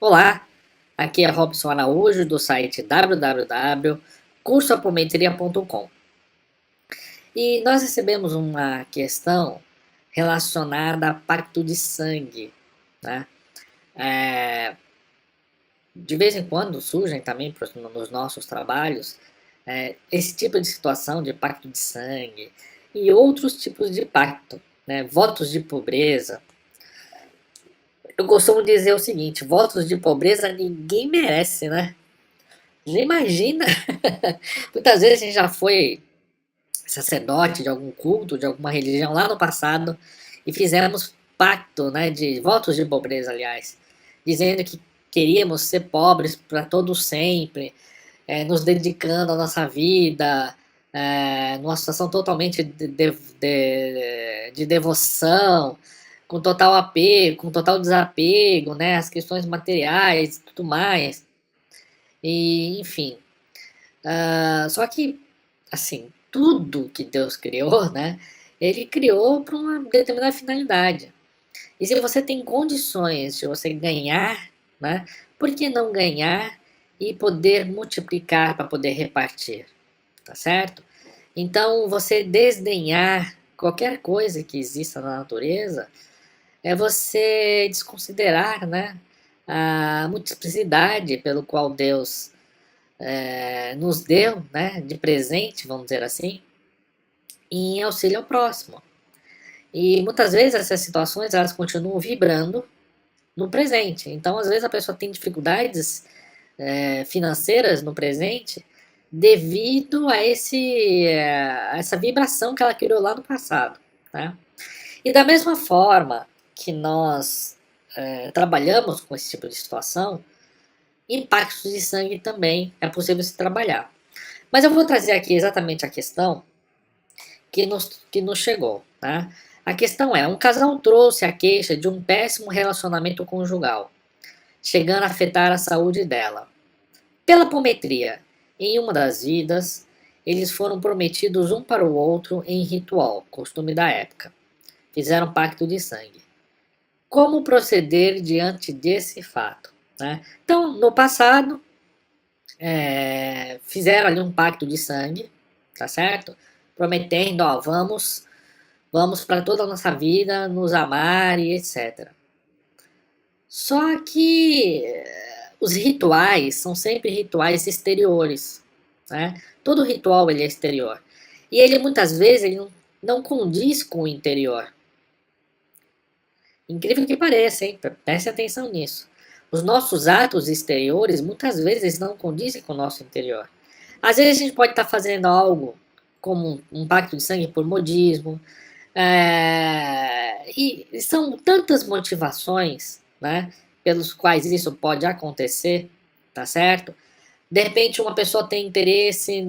Olá, aqui é Robson Araújo do site www.cursoapometria.com e nós recebemos uma questão relacionada a pacto de sangue, né? É, de vez em quando surgem também nos nossos trabalhos esse tipo de situação de pacto de sangue e outros tipos de pacto, né? Votos de pobreza. Eu costumo dizer o seguinte: votos de pobreza ninguém merece, né? Já imagina. Muitas vezes a gente já foi sacerdote de algum culto, de alguma religião lá no passado e fizemos pacto, né, de votos de pobreza, aliás, dizendo que queríamos ser pobres para todo sempre, nos dedicando à nossa vida, numa situação totalmente de devoção, com total apego, com total desapego, né, às questões materiais e tudo mais. E, enfim, só que, assim, tudo que Deus criou, né? Ele criou para uma determinada finalidade. E se você tem condições de você ganhar, né? Por que não ganhar e poder multiplicar para poder repartir, tá certo? Então, você desdenhar qualquer coisa que exista na natureza é você desconsiderar, né? A multiplicidade pelo qual Deus nos deu, né, de presente, vamos dizer assim, em auxílio ao próximo. E muitas vezes essas situações elas continuam vibrando no presente. Então, às vezes a pessoa tem dificuldades financeiras no presente devido a essa vibração que ela criou lá no passado. Tá? E da mesma forma que nós trabalhamos com esse tipo de situação, impactos de sangue também é possível se trabalhar. Mas eu vou trazer aqui exatamente a questão que nos chegou. Tá? A questão é, um casal trouxe a queixa de um péssimo relacionamento conjugal, chegando a afetar a saúde dela. Pela apometria, em uma das vidas, eles foram prometidos um para o outro em ritual, costume da época. Fizeram pacto de sangue. Como proceder diante desse fato? Né? Então, no passado, fizeram ali um pacto de sangue, tá certo? Prometendo, ó, vamos para toda a nossa vida nos amar e etc. Só que os rituais são sempre rituais exteriores, né? Todo ritual ele é exterior. E ele muitas vezes ele não condiz com o interior. Incrível que pareça, hein? Preste atenção nisso. Os nossos atos exteriores muitas vezes não condizem com o nosso interior. Às vezes a gente pode estar fazendo algo como um pacto de sangue por modismo, e são tantas motivações, né, pelos quais isso pode acontecer, tá certo? De repente uma pessoa tem interesse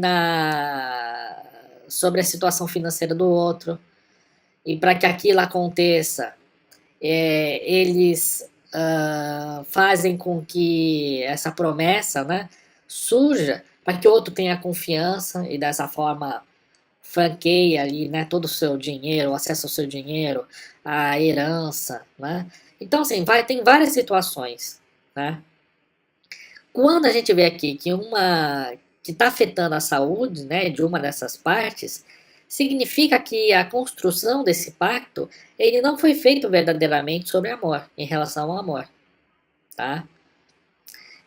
sobre a situação financeira do outro, e para que aquilo aconteça, eles fazem com que essa promessa, né, surja para que o outro tenha confiança e dessa forma franqueia ali, né, todo o seu dinheiro, o acesso ao seu dinheiro, a herança, né? Então, assim, tem várias situações, né? Quando a gente vê aqui que está afetando a saúde, né, de uma dessas partes, significa que a construção desse pacto, ele não foi feito verdadeiramente sobre amor, em relação ao amor, tá?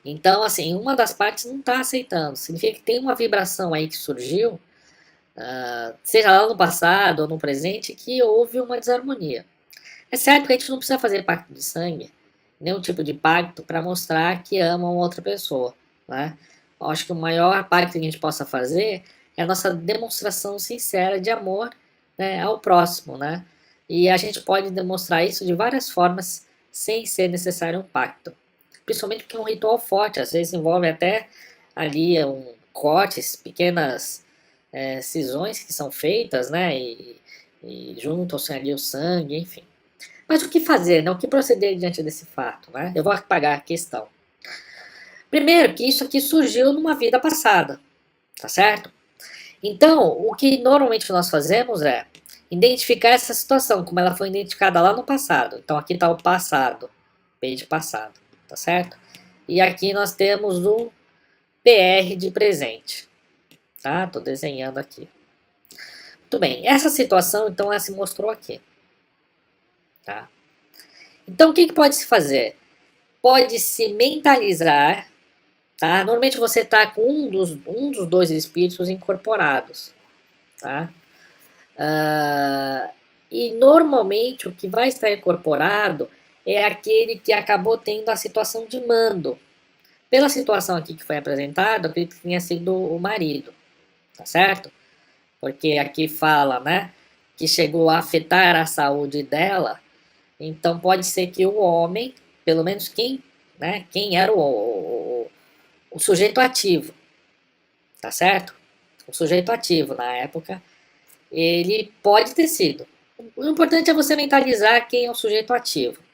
Então, assim, uma das partes não está aceitando, significa que tem uma vibração aí que surgiu, seja lá no passado ou no presente, que houve uma desarmonia. É certo que a gente não precisa fazer pacto de sangue, nenhum tipo de pacto para mostrar que ama uma outra pessoa, né? Eu acho que o maior pacto que a gente possa fazer é a nossa demonstração sincera de amor, né, ao próximo, né? E a gente pode demonstrar isso de várias formas sem ser necessário um pacto. Principalmente porque é um ritual forte, às vezes envolve até ali cortes, pequenas cisões que são feitas, né? E juntam-se ali o sangue, enfim. Mas o que fazer, né? O que proceder diante desse fato, né? Eu vou apagar a questão. Primeiro, que isso aqui surgiu numa vida passada, tá certo? Então, o que normalmente nós fazemos é identificar essa situação, como ela foi identificada lá no passado. Então, aqui está o passado, P de passado, tá certo? E aqui nós temos o PR de presente. Tá? Estou desenhando aqui. Muito bem, essa situação então ela se mostrou aqui. Tá? Então o que pode se fazer? Pode se mentalizar. Tá? Normalmente você está com um dos dois espíritos incorporados. Tá? E normalmente o que vai estar incorporado é aquele que acabou tendo a situação de mando. Pela situação aqui que foi apresentada, eu acredito que tenha sido o marido, tá certo? Porque aqui fala, né, que chegou a afetar a saúde dela, então pode ser que o homem, pelo menos quem era o sujeito ativo, tá certo? O sujeito ativo na época, ele pode ter sido. O importante é você mentalizar quem é o sujeito ativo.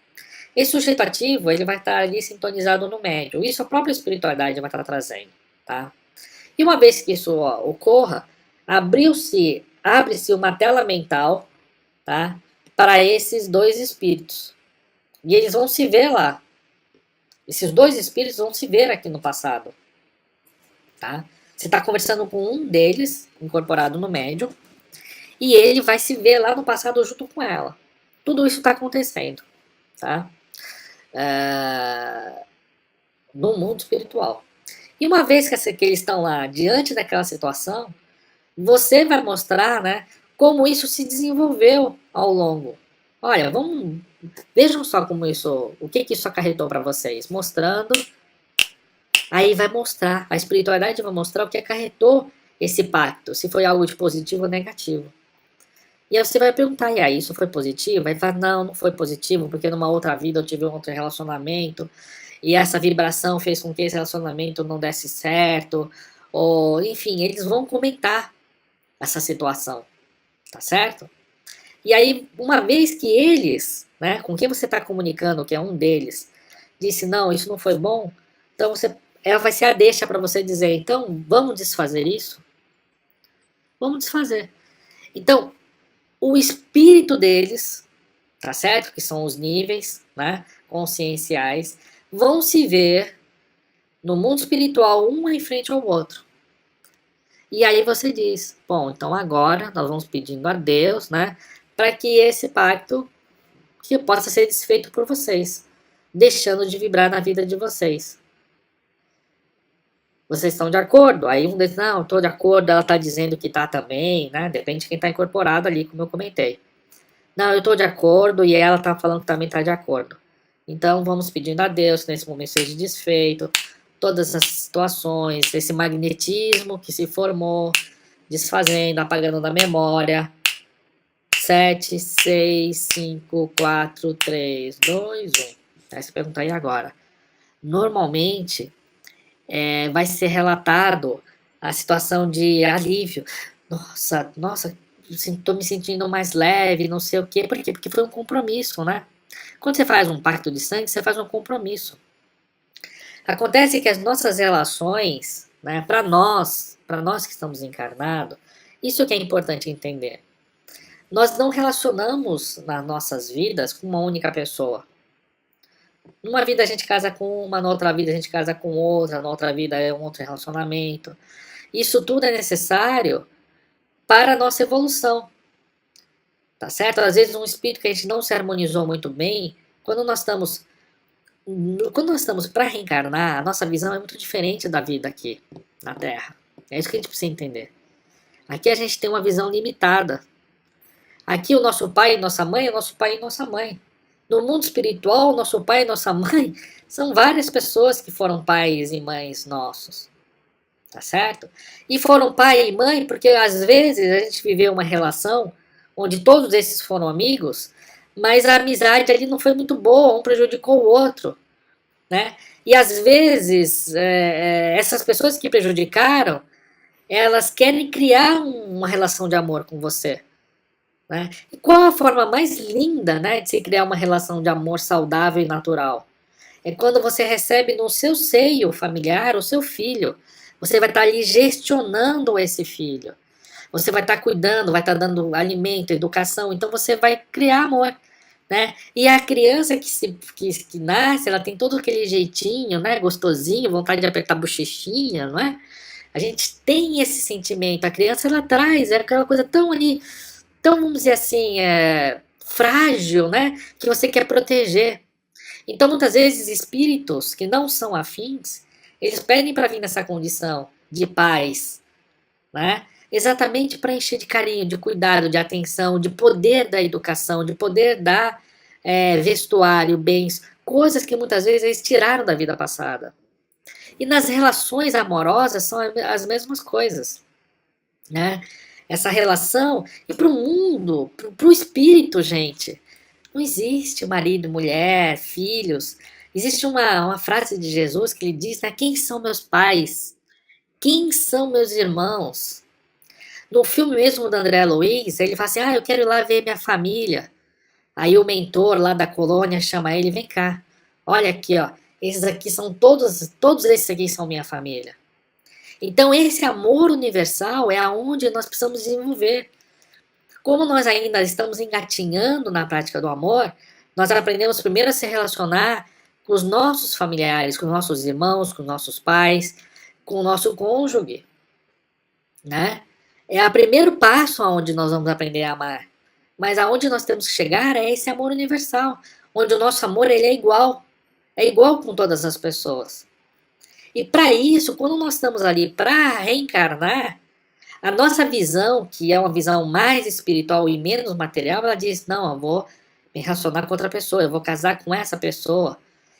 Esse sujeito ativo, ele vai estar ali sintonizado no médium. Isso a própria espiritualidade vai estar trazendo, tá? E uma vez que isso ocorra, abre-se uma tela mental, tá? Para esses dois espíritos. E eles vão se ver lá. Esses dois espíritos vão se ver aqui no passado, tá? Você está conversando com um deles, incorporado no médium, e ele vai se ver lá no passado junto com ela. Tudo isso está acontecendo, tá? No mundo espiritual. E uma vez que eles estão lá diante daquela situação, você vai mostrar, né, como isso se desenvolveu ao longo. Olha, vejam só o que isso acarretou para vocês, mostrando. Aí vai mostrar, a espiritualidade vai mostrar o que acarretou esse pacto, se foi algo de positivo ou negativo. E aí você vai perguntar, e aí, isso foi positivo? Aí fala, não foi positivo, porque numa outra vida eu tive um outro relacionamento, e essa vibração fez com que esse relacionamento não desse certo, ou enfim, eles vão comentar essa situação, tá certo? E aí, uma vez que eles, né, com quem você está comunicando, que é um deles, disse, não, isso não foi bom, então ela vai ser a deixa para você dizer, então, vamos desfazer isso? Vamos desfazer. Então, o espírito deles, tá certo? Que são os níveis, né, conscienciais, vão se ver no mundo espiritual um em frente ao outro. E aí você diz, bom, então agora nós vamos pedindo a Deus, né, para que esse pacto que possa ser desfeito por vocês, deixando de vibrar na vida de vocês. Vocês estão de acordo? Aí um diz, não, estou de acordo, ela está dizendo que está também, né? Depende de quem está incorporado ali, como eu comentei. Não, eu estou de acordo e ela está falando que também está de acordo. Então vamos pedindo a Deus que nesse momento seja desfeito todas essas situações, esse magnetismo que se formou, desfazendo, apagando da memória. 7, 6, 5, 4, 3, 2, 1. Aí você pergunta aí agora. Normalmente vai ser relatado a situação de alívio. Nossa, estou me sentindo mais leve, não sei o quê. Por quê? Porque foi um compromisso, né? Quando você faz um pacto de sangue, você faz um compromisso. Acontece que as nossas relações, né, para nós que estamos encarnados, isso que é importante entender. Nós não relacionamos nas nossas vidas com uma única pessoa. Numa vida a gente casa com uma, na outra vida a gente casa com outra, na outra vida é um outro relacionamento. Isso tudo é necessário para a nossa evolução. Tá certo? Às vezes um espírito que a gente não se harmonizou muito bem, quando nós estamos para reencarnar, a nossa visão é muito diferente da vida aqui na Terra. É isso que a gente precisa entender. Aqui a gente tem uma visão limitada. Aqui o nosso pai e nossa mãe é o nosso pai e nossa mãe. No mundo espiritual, nosso pai e nossa mãe são várias pessoas que foram pais e mães nossos. Tá certo? E foram pai e mãe porque às vezes a gente viveu uma relação onde todos esses foram amigos, mas a amizade ali não foi muito boa, um prejudicou o outro, né? E às vezes essas pessoas que prejudicaram, elas querem criar uma relação de amor com você, né? E qual a forma mais linda, né, de se criar uma relação de amor saudável e natural? É quando você recebe no seu seio familiar o seu filho. Você vai estar ali gestionando esse filho. Você vai estar cuidando, vai estar dando alimento, educação. Então você vai criar amor. né? E a criança que nasce, ela tem todo aquele jeitinho, né? Gostosinho, vontade de apertar a bochechinha, não é? A gente tem esse sentimento. A criança, ela traz, é aquela coisa tão ali, tão, vamos dizer assim, frágil, né? Que você quer proteger. Então, muitas vezes, espíritos que não são afins, eles pedem para vir nessa condição de paz, né? Exatamente para encher de carinho, de cuidado, de atenção, de poder da educação, de poder dar vestuário, bens, coisas que muitas vezes eles tiraram da vida passada. E nas relações amorosas são as mesmas coisas, né? Essa relação, e para o mundo, para o espírito, gente, não existe marido, mulher, filhos. Existe uma frase de Jesus que ele diz, né? Quem são meus pais? Quem são meus irmãos? No filme mesmo do André Luiz, ele fala assim, eu quero ir lá ver minha família. Aí o mentor lá da colônia chama ele, vem cá, olha aqui, ó, esses aqui são todos esses aqui são minha família. Então esse amor universal é aonde nós precisamos desenvolver. Como nós ainda estamos engatinhando na prática do amor, nós aprendemos primeiro a se relacionar com os nossos familiares, com os nossos irmãos, com os nossos pais, com o nosso cônjuge, né? É o primeiro passo aonde nós vamos aprender a amar. Mas aonde nós temos que chegar é esse amor universal, onde o nosso amor ele é igual com todas as pessoas. E para isso, quando nós estamos ali para reencarnar, a nossa visão, que é uma visão mais espiritual e menos material, ela diz: não, eu vou me relacionar com outra pessoa, eu vou casar com essa pessoa.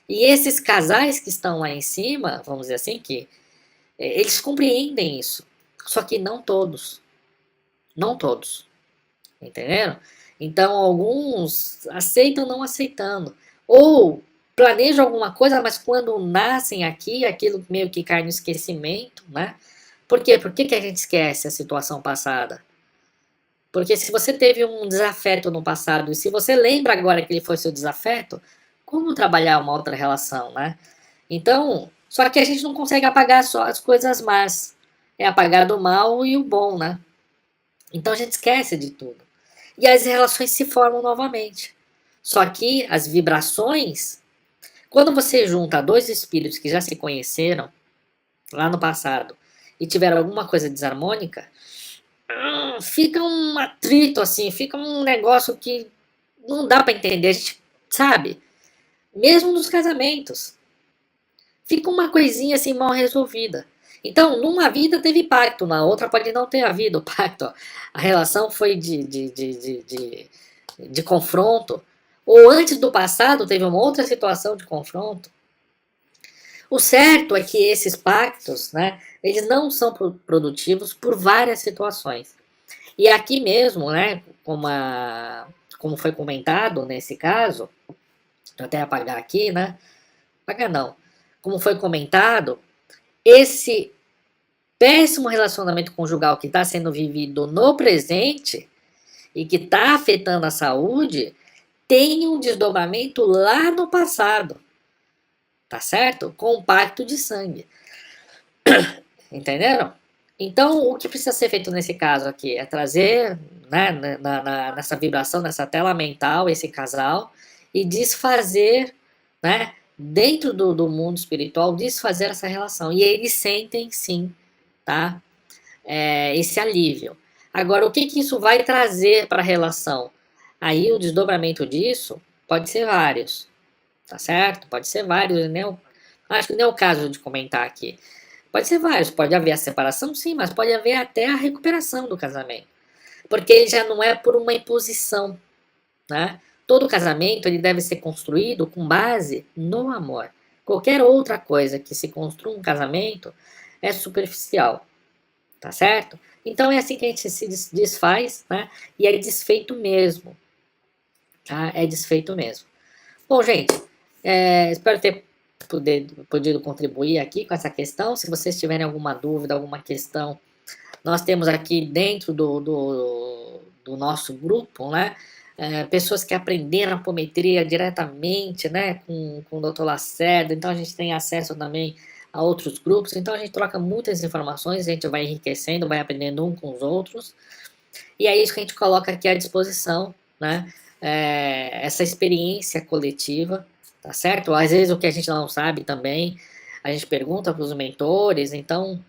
E esses casais que estão lá em cima, vamos dizer assim, que eles compreendem isso. Só que não todos. Não todos. Entenderam? Então, alguns aceitam não aceitando. Ou planejam alguma coisa, mas quando nascem aqui, aquilo meio que cai no esquecimento, né? Por quê? Por que a gente esquece a situação passada? Porque se você teve um desafeto no passado, e se você lembra agora que ele foi seu desafeto, como trabalhar uma outra relação, né? Então, só que a gente não consegue apagar só as coisas más. É apagar do mal e o bom, né? Então a gente esquece de tudo. E as relações se formam novamente. Só que as vibrações, quando você junta dois espíritos que já se conheceram lá no passado e tiveram alguma coisa desarmônica, fica um atrito assim, fica um negócio que não dá para entender, a gente sabe? Mesmo nos casamentos, fica uma coisinha assim mal resolvida. Então, numa vida teve pacto, na outra pode não ter havido pacto. Ó. A relação foi de confronto. Ou antes do passado teve uma outra situação de confronto. O certo é que esses pactos, né, eles não são produtivos por várias situações. E aqui mesmo, né, como foi comentado nesse caso, vou até apagar aqui, né? Apagar não. Como foi comentado, esse péssimo relacionamento conjugal que está sendo vivido no presente e que está afetando a saúde tem um desdobramento lá no passado, tá certo? Com o pacto de sangue. Entenderam? Então, o que precisa ser feito nesse caso aqui é trazer, né, nessa vibração, nessa tela mental, esse casal e desfazer, né, dentro do mundo espiritual, desfazer essa relação. E eles sentem, sim, tá? Esse alívio. Agora, o que isso vai trazer para a relação? Aí o desdobramento disso pode ser vários, tá certo? Pode ser vários, né? Acho que não é o caso de comentar aqui. Pode ser vários, pode haver a separação, sim, mas pode haver até a recuperação do casamento. Porque ele já não é por uma imposição, né? Todo casamento ele deve ser construído com base no amor. Qualquer outra coisa que se construa um casamento é superficial. Tá certo? Então é assim que a gente se desfaz, né? E é desfeito mesmo. Tá? É desfeito mesmo. Bom, gente, espero ter podido contribuir aqui com essa questão. Se vocês tiverem alguma dúvida, alguma questão, nós temos aqui dentro do nosso grupo, né? Pessoas que aprenderam apometria diretamente, né? Com o Dr. Lacerda. Então a gente tem acesso também a outros grupos, então a gente troca muitas informações, a gente vai enriquecendo, vai aprendendo um com os outros, e é isso que a gente coloca aqui à disposição, né, essa experiência coletiva, tá certo? Às vezes o que a gente não sabe também, a gente pergunta para os mentores, então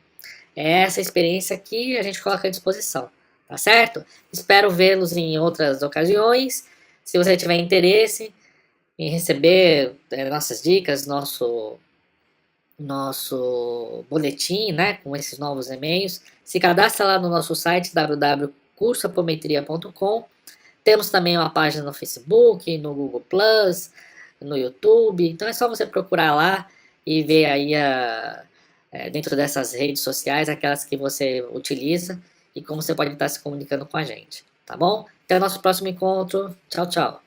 é essa experiência que a gente coloca à disposição, tá certo? Espero vê-los em outras ocasiões. Se você tiver interesse em receber nossas dicas, nosso boletim, né, com esses novos e-mails, se cadastra lá no nosso site www.cursoapometria.com. Temos também uma página no Facebook, no Google Plus, no YouTube. Então é só você procurar lá e ver aí dentro dessas redes sociais aquelas que você utiliza e como você pode estar se comunicando com a gente, tá bom? Até o nosso próximo encontro. Tchau, tchau.